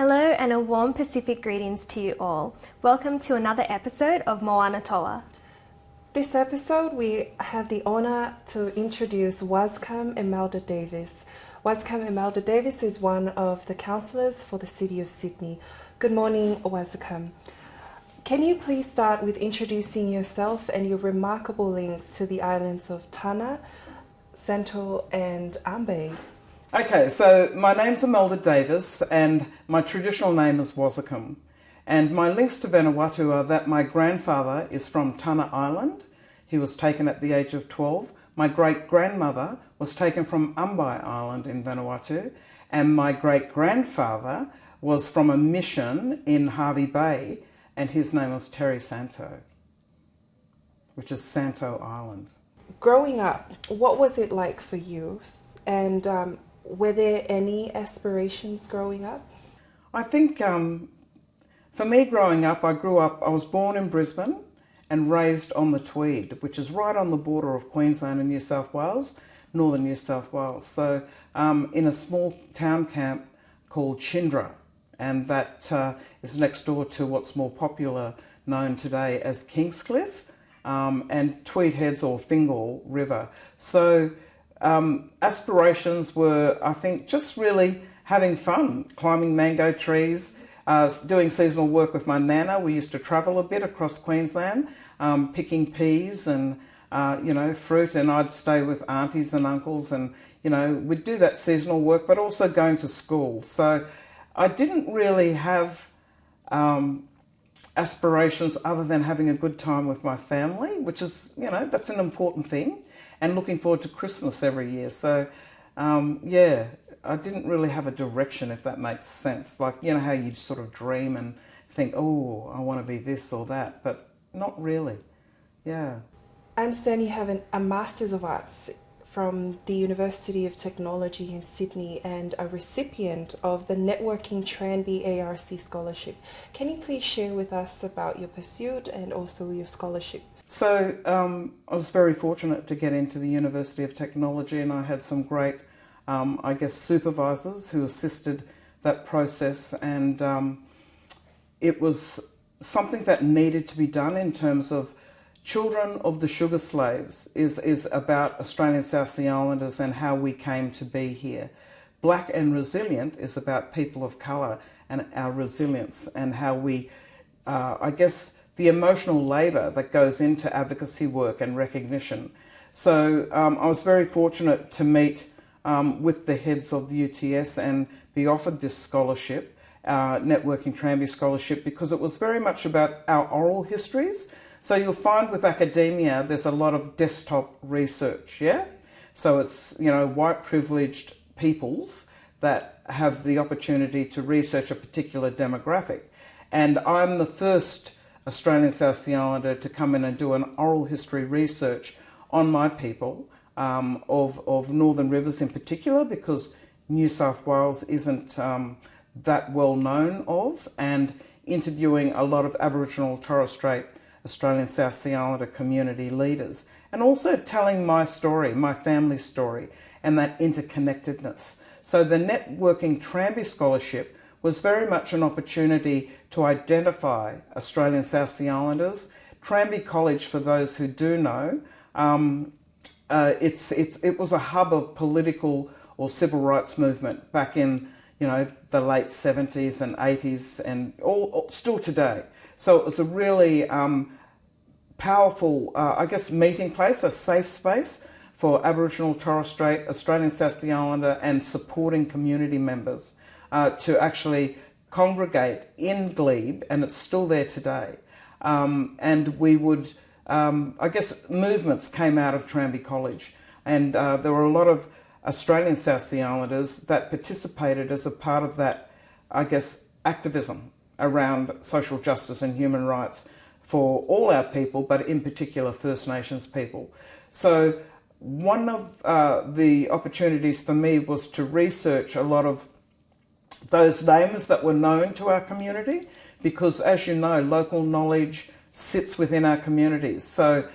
Hello and a warm Pacific greetings to you all. Welcome to another episode of Moana Toa. This episode we have the honour to introduce Waskam Emelda Davis. Waskam Emelda Davis is one of the councillors for the City of Sydney. Good morning, Waskam. Can you please start with introducing yourself and your remarkable links to the islands of Tana, Santo and Ambe? Okay, so my name's Emelda Davis and my traditional name is Waskam. And my links to Vanuatu are that my grandfather is from Tana Island. He was taken at the age of 12. My great-grandmother was taken from Ambai Island in Vanuatu. And my great-grandfather was from a mission in Hervey Bay, and his name was Terry Santo, which is Santo Island. Growing up, what was it like for you? And were there any aspirations growing up? I think for me growing up, I was born in Brisbane and raised on the Tweed, which is right on the border of Queensland and New South Wales, northern New South Wales. So in a small town camp called Chindra, and that is next door to what's more popular known today as Kingscliff, and Tweed Heads or Fingal River. So aspirations were, I think, just really having fun, climbing mango trees, doing seasonal work with my nana. We used to travel a bit across Queensland, picking peas and fruit, and I'd stay with aunties and uncles, and we'd do that seasonal work, but also going to school. So I didn't really have aspirations other than having a good time with my family, which is, that's an important thing, and looking forward to Christmas every year. So, I didn't really have a direction, if that makes sense. Like, how you sort of dream and think, oh, I want to be this or that, but not really. Yeah. I understand you have a Masters of Arts from the University of Technology in Sydney and a recipient of the Networking Tranby ARC Scholarship. Can you please share with us about your pursuit and also your scholarship? So I was very fortunate to get into the University of Technology, and I had some great, supervisors who assisted that process, and it was something that needed to be done in terms of Children of the Sugar Slaves is about Australian South Sea Islanders and how we came to be here. Black and Resilient is about people of colour and our resilience and how we, the emotional labour that goes into advocacy work and recognition. So I was very fortunate to meet with the heads of the UTS and be offered this scholarship, Networking Tranby Scholarship, because it was very much about our oral histories. So you'll find with academia, there's a lot of desktop research, yeah? So it's, white privileged peoples that have the opportunity to research a particular demographic. And I'm the first Australian South Sea Islander to come in and do an oral history research on my people, of Northern Rivers in particular, because New South Wales isn't that well known of, and interviewing a lot of Aboriginal Torres Strait Australian South Sea Islander community leaders, and also telling my story, my family story, and that interconnectedness. So the Networking Tranby Scholarship was very much an opportunity to identify Australian South Sea Islanders. Tranby College, for those who do know, it was a hub of political or civil rights movement back in the late 70s and 80s, and all still today. So it was a really powerful, meeting place, a safe space for Aboriginal, Torres Strait, Australian South Sea Islander and supporting community members to actually congregate in Glebe, and it's still there today. And we would, movements came out of Tranby College, and there were a lot of Australian South Sea Islanders that participated as a part of that, activism around social justice and human rights for all our people, but in particular First Nations people. So one of the opportunities for me was to research a lot of those names that were known to our community, because as you know, local knowledge sits within our communities. So,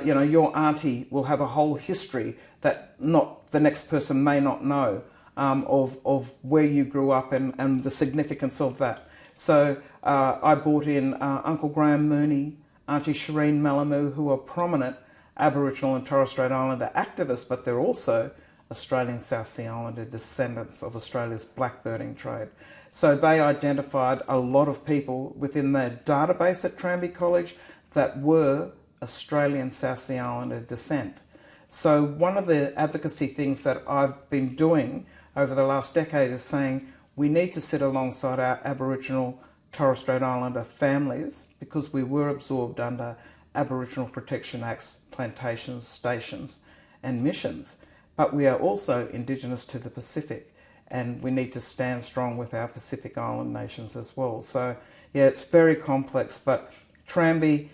your auntie will have a whole history that the next person may not know. of where you grew up and the significance of that. So I brought in Uncle Graham Mooney, Auntie Shireen Malamu, who are prominent Aboriginal and Torres Strait Islander activists, but they're also Australian South Sea Islander descendants of Australia's blackbirding trade. So they identified a lot of people within their database at Tranby College that were Australian South Sea Islander descent. So one of the advocacy things that I've been doing over the last decade is saying we need to sit alongside our Aboriginal Torres Strait Islander families because we were absorbed under Aboriginal Protection Act's plantations, stations and missions. But we are also Indigenous to the Pacific, and we need to stand strong with our Pacific Island nations as well. So yeah, it's very complex, but Tranby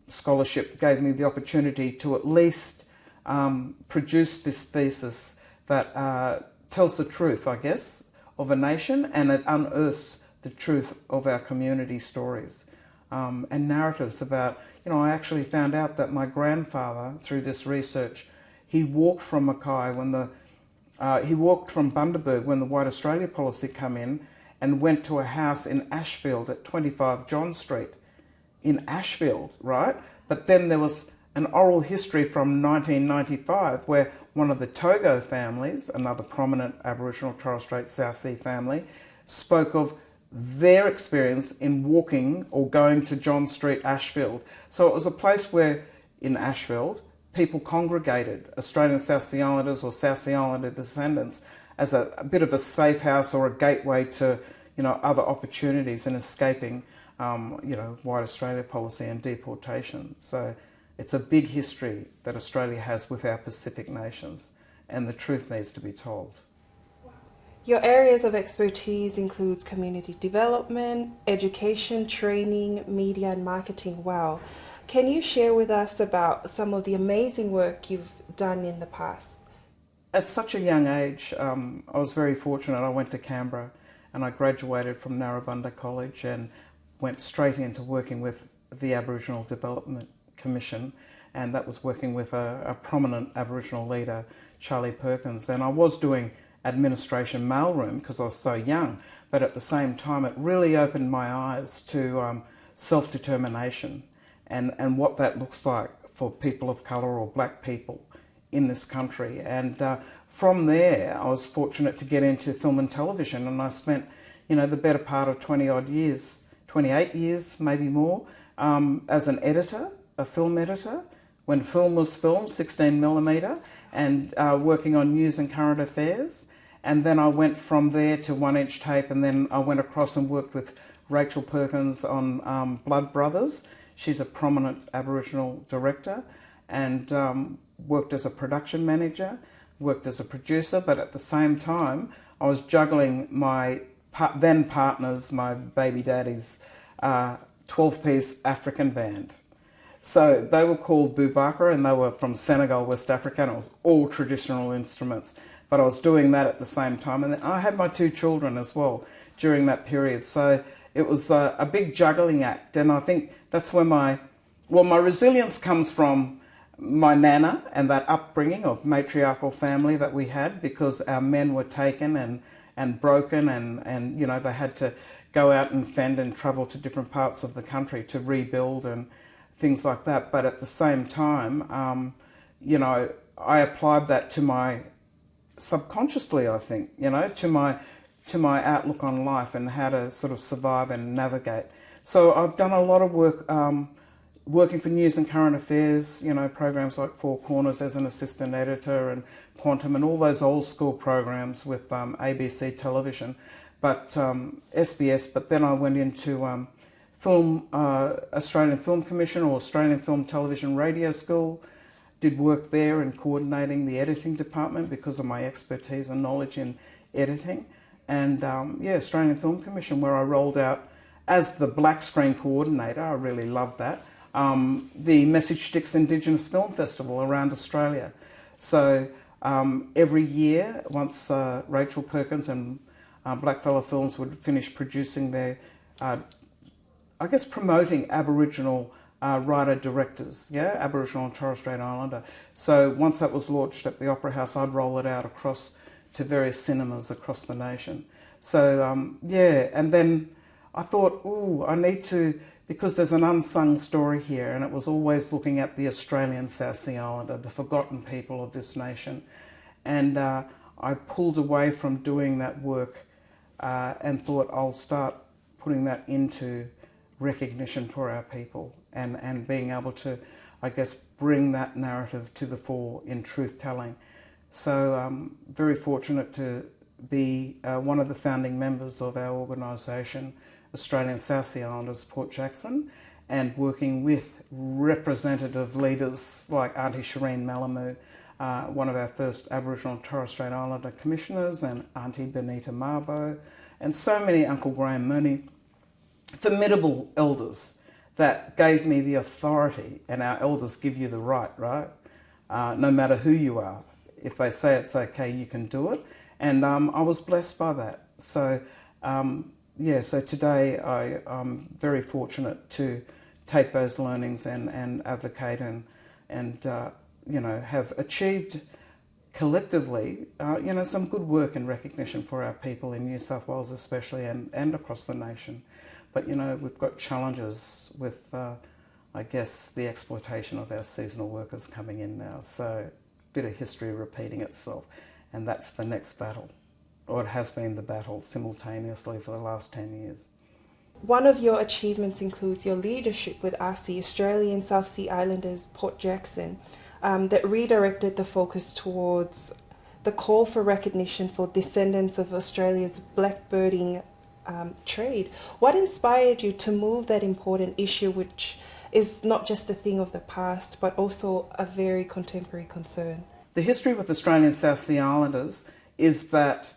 scholarship gave me the opportunity to at least produce this thesis that tells the truth, I guess, of a nation, and it unearths the truth of our community stories and narratives about, I actually found out that my grandfather, through this research, he walked from Mackay when he walked from Bundaberg when the White Australia policy came in and went to a house in Ashfield at 25 John Street in Ashfield, right? But then there was an oral history from 1995 where one of the Togo families, another prominent Aboriginal Torres Strait South Sea family, spoke of their experience in walking or going to John Street, Ashfield. So it was a place where, in Ashfield, people congregated, Australian South Sea Islanders or South Sea Islander descendants, as a bit of a safe house or a gateway to, other opportunities in escaping, White Australia policy and deportation. So it's a big history that Australia has with our Pacific nations, and the truth needs to be told. Your areas of expertise includes community development, education, training, media and marketing. Wow. Can you share with us about some of the amazing work you've done in the past? At such a young age, I was very fortunate. I went to Canberra and I graduated from Narrabundah College and went straight into working with the Aboriginal Development Commission, and that was working with a prominent Aboriginal leader, Charlie Perkins. And I was doing administration mailroom because I was so young, but at the same time it really opened my eyes to self-determination and what that looks like for people of colour or black people in this country. And from there I was fortunate to get into film and television, and I spent the better part of 20 odd years, 28 years maybe more, as an editor, a film editor, when film was film, 16mm, and working on news and current affairs. And then I went from there to 1-inch tape, and then I went across and worked with Rachel Perkins on Blood Brothers. She's a prominent Aboriginal director, and worked as a production manager, worked as a producer, but at the same time I was juggling my then partner's, my baby daddy's 12-piece African band. So they were called Boubacar, and they were from Senegal, West Africa, and it was all traditional instruments. But I was doing that at the same time. And then I had my 2 children as well during that period. So it was a big juggling act. And I think that's where my resilience comes from, my nana and that upbringing of matriarchal family that we had, because our men were taken and broken, and they had to go out and fend and travel to different parts of the country to rebuild and things like that. But at the same time, I applied that to my subconsciously, I think, to my outlook on life and how to sort of survive and navigate. So I've done a lot of work working for news and current affairs, programs like Four Corners as an assistant editor, and Quantum, and all those old school programs with ABC television, but SBS. But then I went into Australian Film Commission or Australian Film Television Radio School, did work there in coordinating the editing department because of my expertise and knowledge in editing. And Australian Film Commission, where I rolled out as the black screen coordinator. I really loved that. The Message Sticks Indigenous Film Festival around Australia. So every year, once Rachel Perkins and Blackfella Films would finish producing their, promoting Aboriginal writer-directors, Aboriginal and Torres Strait Islander. So once that was launched at the Opera House, I'd roll it out across to various cinemas across the nation. So yeah, and then I thought, oh, I need to, because there's an unsung story here, and it was always looking at the Australian South Sea Islander, the forgotten people of this nation. And I pulled away from doing that work and thought I'll start putting that into recognition for our people and being able to, I guess, bring that narrative to the fore in truth-telling. So I'm very fortunate to be one of the founding members of our organisation, Australian South Sea Islanders Port Jackson, and working with representative leaders like Auntie Shireen Malamu, one of our first Aboriginal and Torres Strait Islander commissioners, and Auntie Benita Marbo, and so many, Uncle Graham Mooney, formidable elders that gave me the authority, and our elders give you the right? No matter who you are. If they say it's okay, you can do it. And I was blessed by that. So yeah, so today I'm very fortunate to take those learnings and advocate and you know, have achieved collectively, you know, some good work and recognition for our people in New South Wales especially and across the nation. But, you know, we've got challenges with, I guess, the exploitation of our seasonal workers coming in now. So a bit of history repeating itself. And that's the next battle, or it has been the battle simultaneously for the last 10 years. One of your achievements includes your leadership with ASI, Australian South Sea Islanders Port Jackson, that redirected the focus towards the call for recognition for descendants of Australia's blackbirding trade. What inspired you to move that important issue, which is not just a thing of the past, but also a very contemporary concern? The history with Australian South Sea Islanders is that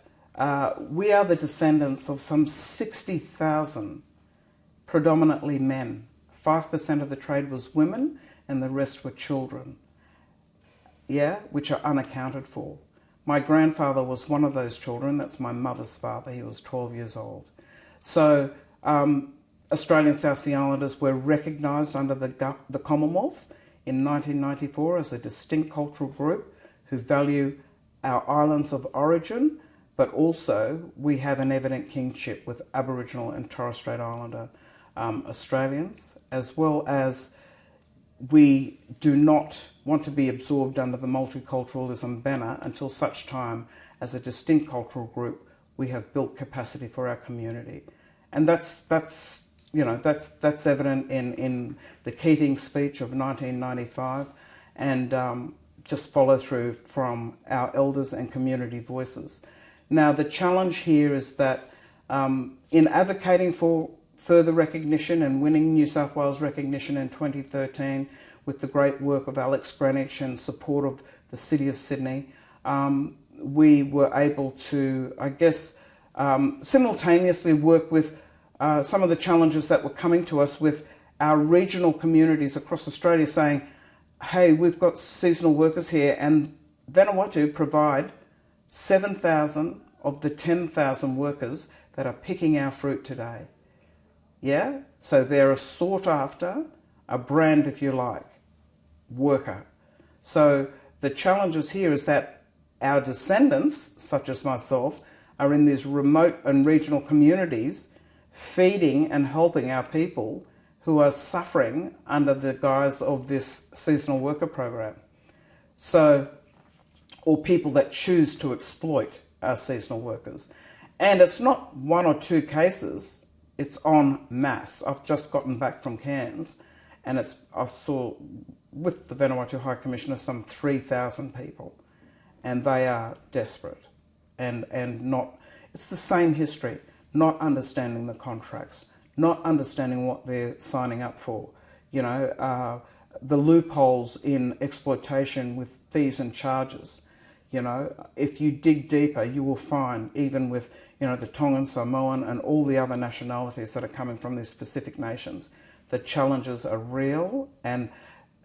we are the descendants of some 60,000 predominantly men. 5% of the trade was women and the rest were children, yeah, which are unaccounted for. My grandfather was one of those children. That's my mother's father. He was 12 years old. So Australian South Sea Islanders were recognised under the Commonwealth in 1994 as a distinct cultural group who value our islands of origin, but also we have an evident kinship with Aboriginal and Torres Strait Islander Australians, as well as we do not want to be absorbed under the multiculturalism banner until such time as a distinct cultural group we have built capacity for our community. And that's evident in the Keating speech of 1995 and just follow through from our elders and community voices. Now the challenge here is that in advocating for further recognition and winning New South Wales recognition in 2013 with the great work of Alex Greenwich and support of the City of Sydney, we were able to, I guess, simultaneously work with some of the challenges that were coming to us with our regional communities across Australia saying, hey, we've got seasonal workers here and Vanuatu provide 7,000 of the 10,000 workers that are picking our fruit today. Yeah? So they're a sought after, a brand if you like, worker. So the challenges here is that our descendants, such as myself, are in these remote and regional communities feeding and helping our people who are suffering under the guise of this seasonal worker program. So, or people that choose to exploit our seasonal workers. And it's not one or two cases, it's en masse. I've just gotten back from Cairns and I saw with the Vanuatu High Commissioner some 3,000 people and they are desperate and not, it's the same history, not understanding the contracts, not understanding what they're signing up for. You know, the loopholes in exploitation with fees and charges. You know, if you dig deeper, you will find, even with, you know, the Tongan, Samoan and all the other nationalities that are coming from these Pacific nations, the challenges are real. And,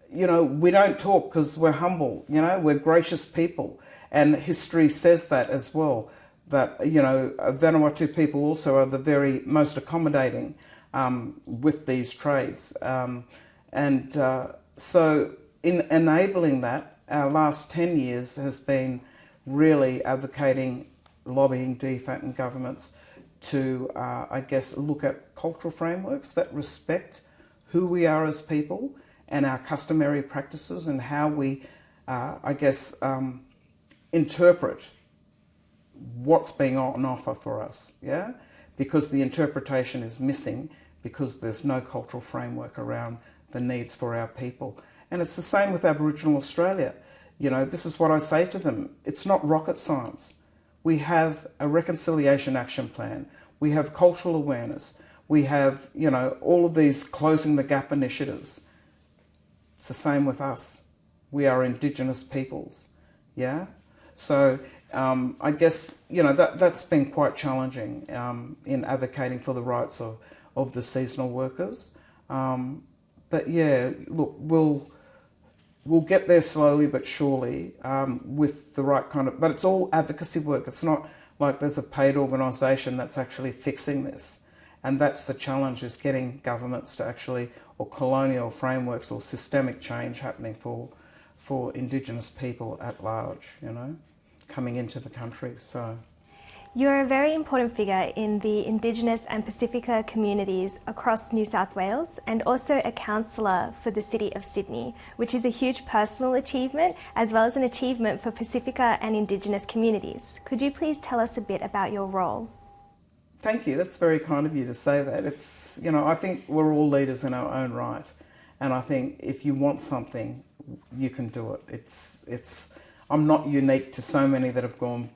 you know, we don't talk because we're humble, you know, we're gracious people. And history says that as well, that, you know, Vanuatu people also are the very most accommodating with these trades. So in enabling that, our last 10 years has been really advocating, lobbying DFAT and governments to, I guess, look at cultural frameworks that respect who we are as people and our customary practices and how we, I guess, interpret what's being on offer for us, yeah? Because the interpretation is missing because there's no cultural framework around the needs for our people. And it's the same with Aboriginal Australia. You know, this is what I say to them. It's not rocket science. We have a reconciliation action plan. We have cultural awareness. We have, you know, all of these closing the gap initiatives. It's the same with us. We are Indigenous peoples, yeah? So I guess, you know, that's been quite challenging in advocating for the rights of the seasonal workers. But yeah, look, we'll get there slowly but surely with the right kind of... But it's all advocacy work. It's not like there's a paid organisation that's actually fixing this. And that's the challenge, is getting governments to actually, or colonial frameworks or systemic change happening for Indigenous people at large, you know, coming into the country. So You're a very important figure in the Indigenous and Pasifika communities across New South Wales, and also a councillor for the City of Sydney, which is a huge personal achievement as well as an achievement for Pasifika and Indigenous communities. Could you please tell us a bit about your role? thank you. That's very kind of you to say that. It's, you know, I think we're all leaders in our own right. And I think if you want something, you can do it. I'm not unique to so many that have gone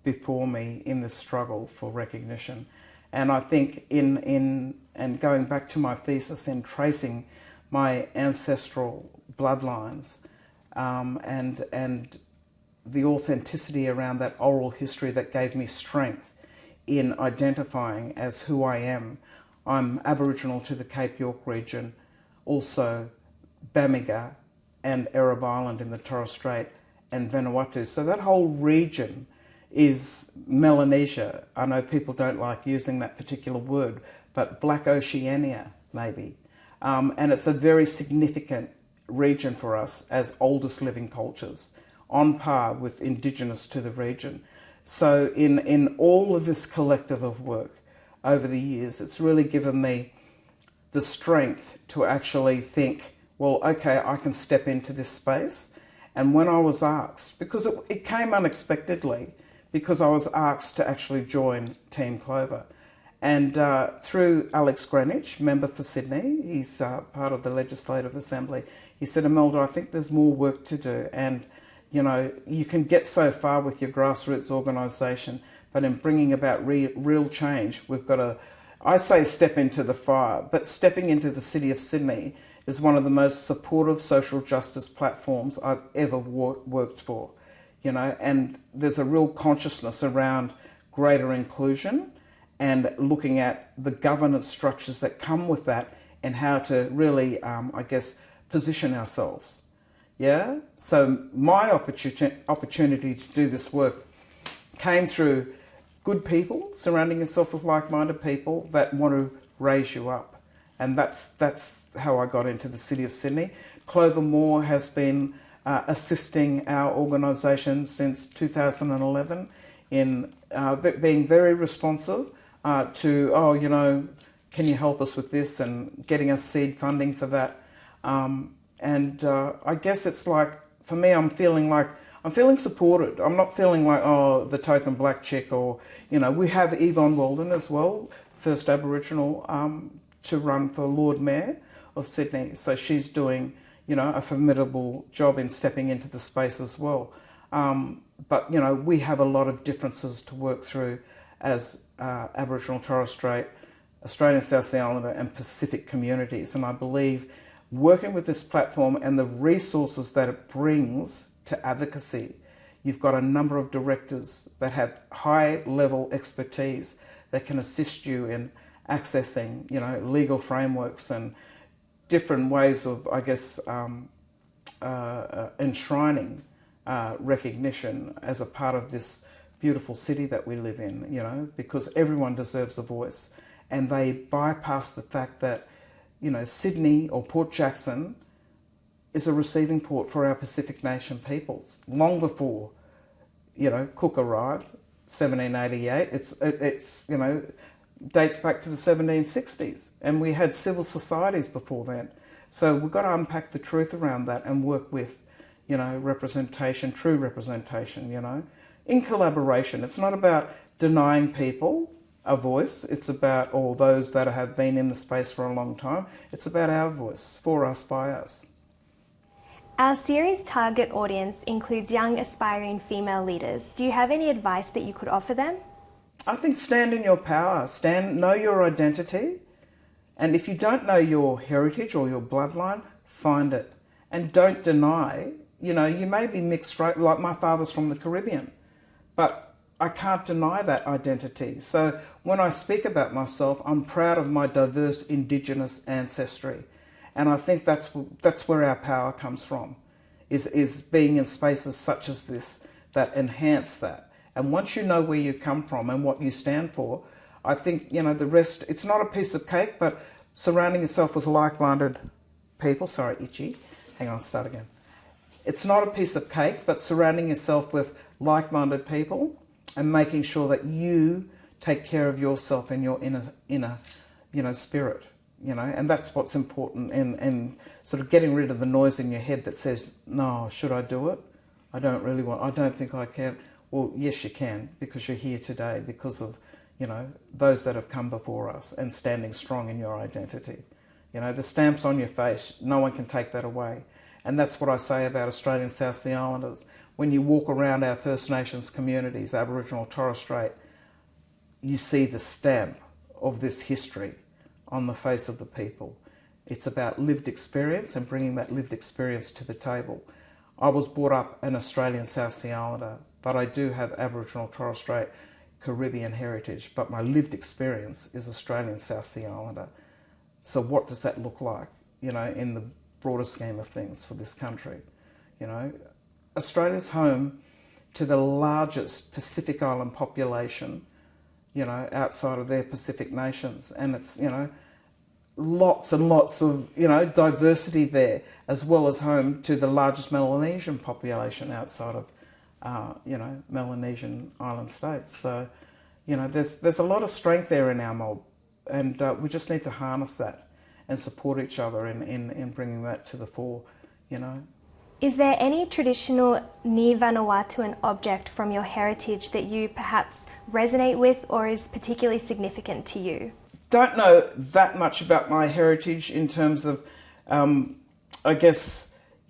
before me in this struggle for recognition. And I think in going back to my thesis in tracing my ancestral bloodlines and the authenticity around that oral history that gave me strength in identifying as who I am. I'm Aboriginal to the Cape York region, also Bamaga and Erebor Island in the Torres Strait and Vanuatu. So that whole region is Melanesia. I know people don't like using that particular word, but Black Oceania maybe. And it's a very significant region for us as oldest living cultures, on par with Indigenous to the region. So in all of this collective of work over the years, it's really given me the strength to actually think, well, okay, I can step into this space. And when I was asked, because it came unexpectedly, because I was asked to actually join Team Clover. And through Alex Greenwich, member for Sydney, he's part of the Legislative Assembly, he said, Emelda, I think there's more work to do. And, you know, you can get so far with your grassroots organisation, but in bringing about real change, we've got to, I say step into the fire, but stepping into the City of Sydney is one of the most supportive social justice platforms I've ever worked for, you know, and there's a real consciousness around greater inclusion and looking at the governance structures that come with that and how to really, I guess, position ourselves. Yeah. So my opportunity to do this work came through good people, surrounding yourself with like-minded people that want to raise you up. And that's how I got into the City of Sydney. Clover Moore has been assisting our organisation since 2011 in being very responsive to, oh, you know, can you help us with this, and getting us seed funding for that. I guess it's like, for me, I'm feeling supported. I'm not feeling like, oh, the token black chick, or, you know, we have Yvonne Walden as well, first Aboriginal to run for Lord Mayor of Sydney. So she's doing, you know, a formidable job in stepping into the space as well. But, you know, we have a lot of differences to work through as Aboriginal Torres Strait, Australian South Sea Islander and Pacific communities. And I believe working with this platform and the resources that it brings to advocacy, you've got a number of directors that have high level expertise that can assist you in accessing, you know, legal frameworks and different ways of, I guess, enshrining recognition as a part of this beautiful city that we live in, you know, because everyone deserves a voice. And they bypass the fact that, you know, Sydney or Port Jackson is a receiving port for our Pacific Nation peoples, long before, Cook arrived, 1788. It's dates back to the 1760s, and we had civil societies before then. So we've got to unpack the truth around that and work with, representation, true representation, in collaboration. It's not about denying people a voice. It's about all those that have been in the space for a long time. It's about our voice, for us, by us. Our series target audience includes young aspiring female leaders. Do you have any advice that you could offer them? I think stand in your power, know your identity, and if you don't know your heritage or your bloodline, find it. And don't deny, you may be mixed, like my father's from the Caribbean, but I can't deny that identity. So when I speak about myself, I'm proud of my diverse Indigenous ancestry. And I think that's where our power comes from, is being in spaces such as this that enhance that. And once you know where you come from and what you stand for, I think, the rest, it's not a piece of cake, but surrounding yourself with like-minded people, sorry, itchy, hang on, start again. It's not a piece of cake, but surrounding yourself with like-minded people and making sure that you take care of yourself and your inner spirit, and that's what's important, and sort of getting rid of the noise in your head that says, no, should I do it? I don't think I can. Well, yes, you can, because you're here today because of, those that have come before us and standing strong in your identity. The stamp's on your face, no one can take that away. And that's what I say about Australian South Sea Islanders. When you walk around our First Nations communities, Aboriginal, Torres Strait, you see the stamp of this history on the face of the people. It's about lived experience and bringing that lived experience to the table. I was brought up an Australian South Sea Islander, but I do have Aboriginal, Torres Strait, Caribbean heritage, but my lived experience is Australian South Sea Islander. So what does that look like, in the broader scheme of things for this country? Australia's home to the largest Pacific Island population, outside of their Pacific nations. And it's, lots and lots of, diversity there, as well as home to the largest Melanesian population outside of, Melanesian island states. So, there's a lot of strength there in our mob, and we just need to harness that and support each other in bringing that to the fore, Is there any traditional Ni Vanuatuan object from your heritage that you perhaps resonate with or is particularly significant to you? Don't know that much about my heritage in terms of,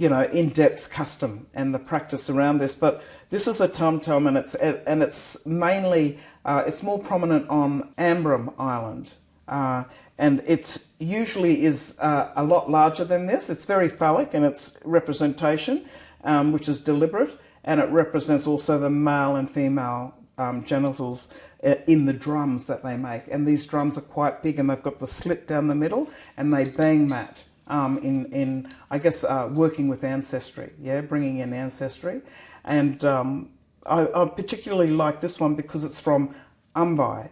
in-depth custom and the practice around this, but this is a tum-tum, and it's mainly, it's more prominent on Ambrym Island. And it usually is a lot larger than this. It's very phallic in its representation, which is deliberate, and it represents also the male and female genitals in the drums that they make. And these drums are quite big, and they've got the slit down the middle, and they bang that working with ancestry, bringing in ancestry. And I particularly like this one because it's from Umbai,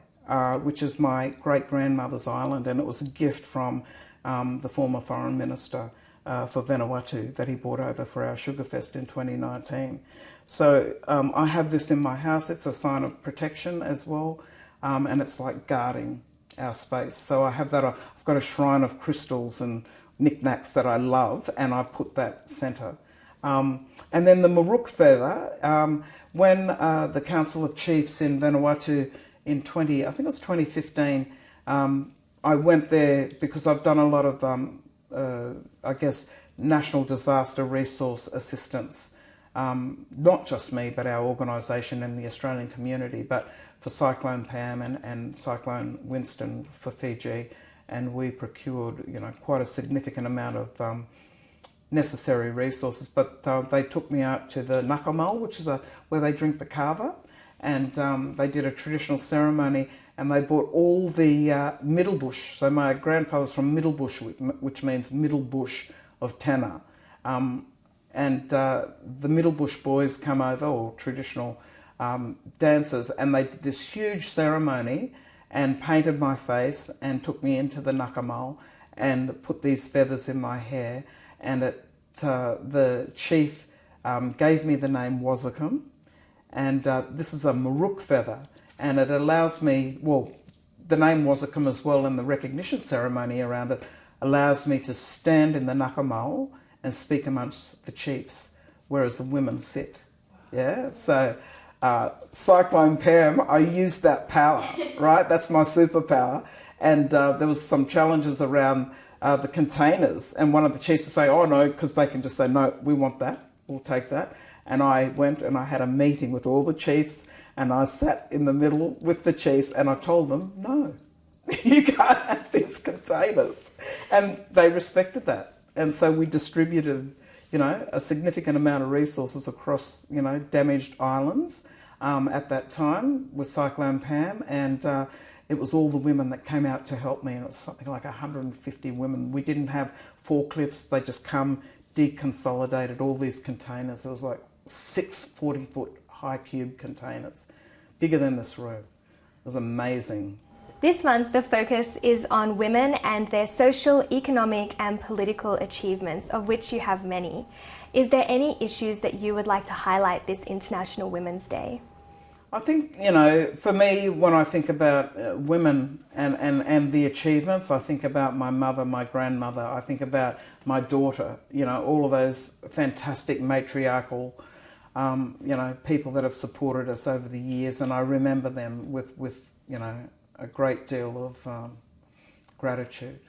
which is my great-grandmother's island, and it was a gift from the former Foreign Minister for Vanuatu that he brought over for our Sugar Fest in 2019. So I have this in my house. It's a sign of protection as well, and it's like guarding our space. So I have that. I've got a shrine of crystals and knickknacks that I love, and I put that centre. And then the Maruk feather, when the Council of Chiefs in Vanuatu in 2015, I went there because I've done a lot of, national disaster resource assistance. Not just me, but our organisation and the Australian community, but for Cyclone Pam and Cyclone Winston for Fiji. And we procured, quite a significant amount of necessary resources. But they took me out to the Nakamal, which is where they drink the kava. And they did a traditional ceremony, and they brought all the middle bush. So my grandfather's from middle bush, which means middle bush of Tanna. And the middle bush boys come over, or traditional dancers, and they did this huge ceremony and painted my face and took me into the Nakamal and put these feathers in my hair. And the chief gave me the name Waskam. And this is a marook feather, and it allows me, well, the name Waskam as well, and the recognition ceremony around it allows me to stand in the Nakamau and speak amongst the chiefs, whereas the women sit. Yeah, so Cyclone Pam, I used that power, right? That's my superpower. And there was some challenges around the containers, and one of the chiefs would say, oh no, because they can just say, no, we want that, we'll take that. And I went and I had a meeting with all the chiefs, and I sat in the middle with the chiefs, and I told them, no, you can't have these containers. And they respected that. And so we distributed, you know, a significant amount of resources across, you know, damaged islands at that time with Cyclone Pam. And it was all the women that came out to help me, and it was something like 150 women. We didn't have forklifts. They just come, deconsolidated all these containers. It was like 6 40-foot high cube containers, bigger than this room. It was amazing. This month, the focus is on women and their social, economic and political achievements, of which you have many. Is there any issues that you would like to highlight this International Women's Day? I think, you know, for me, when I think about women and the achievements, I think about my mother, my grandmother, I think about my daughter, you know, all of those fantastic matriarchal, you know, people that have supported us over the years, and I remember them with you know, a great deal of gratitude.